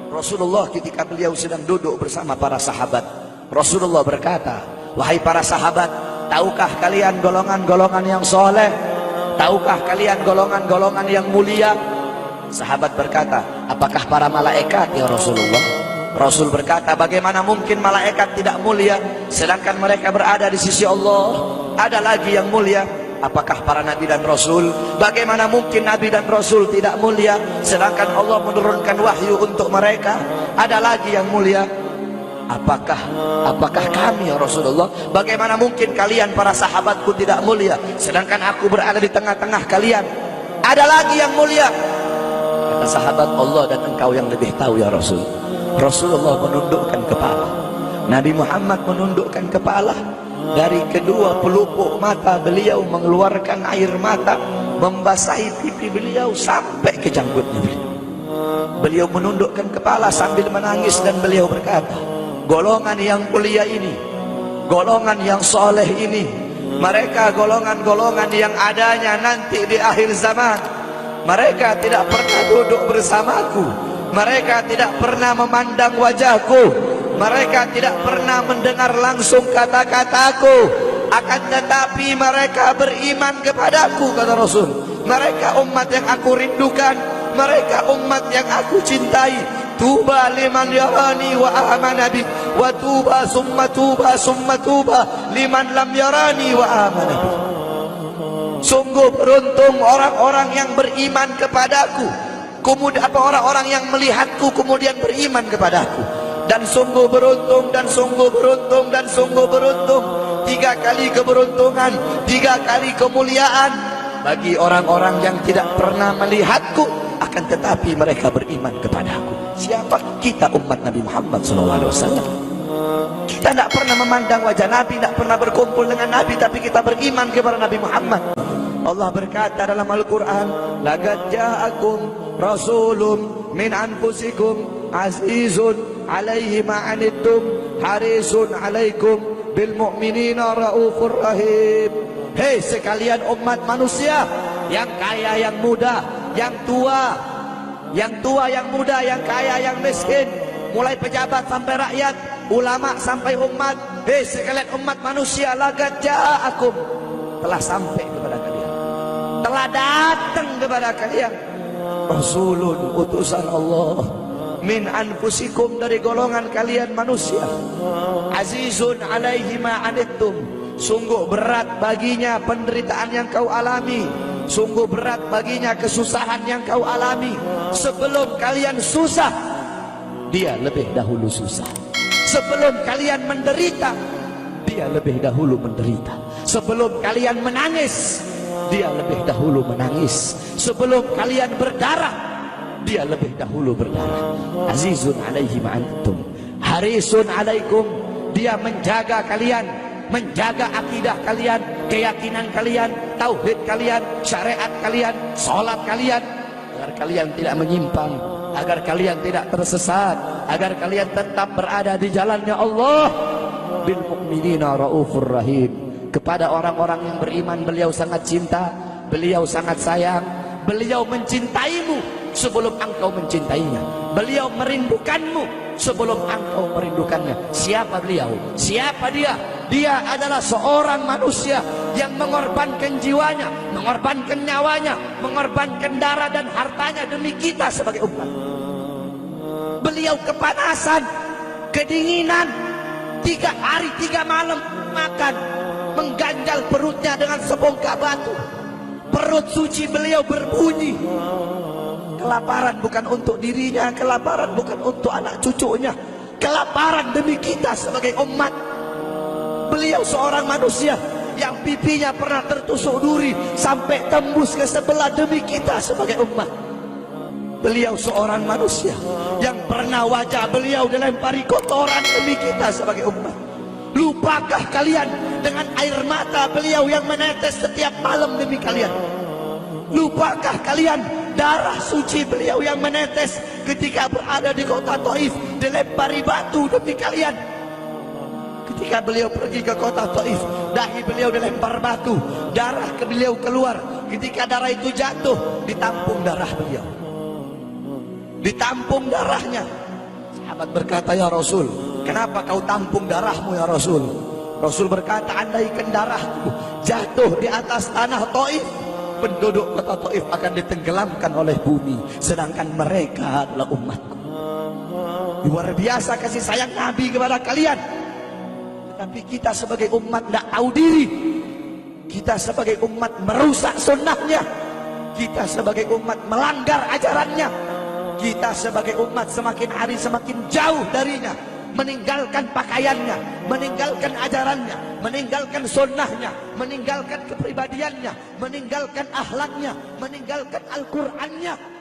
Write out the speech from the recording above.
Rasulullah ketika beliau sedang duduk bersama para sahabat, Rasulullah berkata, wahai para sahabat, tahukah kalian golongan-golongan yang soleh? Tahukah kalian golongan-golongan yang mulia? Sahabat berkata, apakah para malaikat ya Rasulullah? Rasul berkata, bagaimana mungkin malaikat tidak mulia sedangkan mereka berada di sisi Allah? Ada lagi yang mulia. Apakah para nabi dan rasul? Bagaimana mungkin nabi dan rasul tidak mulia sedangkan Allah menurunkan wahyu untuk mereka? Ada lagi yang mulia. Apakah kami ya Rasulullah? Bagaimana mungkin kalian para sahabatku tidak mulia sedangkan aku berada di tengah-tengah kalian? Ada lagi yang mulia. Kata sahabat, Allah dan engkau yang lebih tahu ya Rasul. Rasulullah menundukkan kepala, Nabi Muhammad menundukkan kepala. Dari kedua pelupuk mata beliau mengeluarkan air mata, membasahi pipi beliau sampai ke janggutnya beliau. Beliau menundukkan kepala sambil menangis dan beliau berkata, golongan yang mulia ini, golongan yang soleh ini, mereka golongan-golongan yang adanya nanti di akhir zaman. Mereka tidak pernah duduk bersamaku, mereka tidak pernah memandang wajahku, mereka tidak pernah mendengar langsung kata-kataku, akan tetapi mereka beriman kepadaku, kata Rasul. Mereka umat yang aku rindukan, mereka umat yang aku cintai. Tuba liman yarani wa amana bi, wa tuba summa tuba liman lam yarani wa amana bi. Sungguh beruntung orang-orang yang beriman kepadaku, kemudian orang-orang yang melihatku kemudian beriman kepadaku. Dan sungguh beruntung, dan sungguh beruntung, dan sungguh beruntung. 3 kali keberuntungan, 3 kali kemuliaan bagi orang-orang yang tidak pernah melihatku, akan tetapi mereka beriman kepadaku. Siapa? Kita umat Nabi Muhammad SAW. Kita tidak pernah memandang wajah Nabi, tidak pernah berkumpul dengan Nabi, tapi kita beriman kepada Nabi Muhammad. Allah berkata dalam Al-Quran, laqad ja'akum rasulun min anfusikum azizun alaihi ma'anittum harisun alaikum bil mu'minina raufur rahim. Hei sekalian umat manusia, yang kaya, yang muda, yang tua, yang muda, yang kaya, yang miskin, mulai pejabat sampai rakyat, ulama sampai umat. Hei sekalian umat manusia, laqad ja'akum, telah sampai kepada kalian, telah datang kepada kalian rasulun, utusan Allah, min anfusikum, dari golongan kalian manusia, azizun alaihi ma'anittum, sungguh berat baginya penderitaan yang kau alami, sungguh berat baginya kesusahan yang kau alami. Sebelum kalian susah, dia lebih dahulu susah. Sebelum kalian menderita, dia lebih dahulu menderita. Sebelum kalian menangis, dia lebih dahulu menangis. Sebelum kalian berdarah, dia lebih dahulu berdarah. Azizun alaihi ma'antum harisun alaikum, dia menjaga kalian, menjaga akidah kalian, keyakinan kalian, tauhid kalian, syariat kalian, sholat kalian, agar kalian tidak menyimpang, agar kalian tidak tersesat, agar kalian tetap berada di jalannya Allah. Bil mu'minina raufur rahim, kepada orang-orang yang beriman beliau sangat cinta, beliau sangat sayang, beliau mencintaimu sebelum engkau mencintainya, beliau merindukanmu sebelum engkau merindukannya. Siapa beliau? Siapa dia? Dia adalah seorang manusia yang mengorbankan jiwanya, mengorbankan nyawanya, mengorbankan darah dan hartanya demi kita sebagai umat. Beliau kepanasan, kedinginan, 3 hari 3 malam makan, mengganjal perutnya dengan sebongkah batu. Perut suci beliau berbunyi. Kelaparan bukan untuk dirinya, kelaparan bukan untuk anak cucunya, kelaparan demi kita sebagai umat. Beliau seorang manusia yang pipinya pernah tertusuk duri sampai tembus ke sebelah demi kita sebagai umat. Beliau seorang manusia yang pernah wajah beliau dilempari kotoran demi kita sebagai umat. Lupakah kalian dengan air mata beliau yang menetes setiap malam demi kalian? Lupakah kalian darah suci beliau yang menetes ketika berada di kota Taif, dilempari batu demi kalian? Ketika beliau pergi ke kota Taif, dahi beliau dilempar batu, darah ke beliau keluar. Ketika darah itu jatuh, ditampung darah beliau, ditampung darahnya. Sahabat berkata, ya Rasul, kenapa kau tampung darahmu ya Rasul? Rasul berkata, andaikan darahku jatuh di atas tanah Taif, penduduk kota Taif akan ditenggelamkan oleh bumi, sedangkan mereka adalah umatku. Luar biasa kasih sayang Nabi kepada kalian. Tetapi kita sebagai umat tidak tahu diri. Kita sebagai umat merusak sunnahnya. Kita sebagai umat melanggar ajarannya. Kita sebagai umat semakin hari semakin jauh darinya, meninggalkan pakaiannya, meninggalkan ajarannya, meninggalkan sunnahnya, meninggalkan kepribadiannya, meninggalkan akhlaknya, meninggalkan Al-Qur'annya.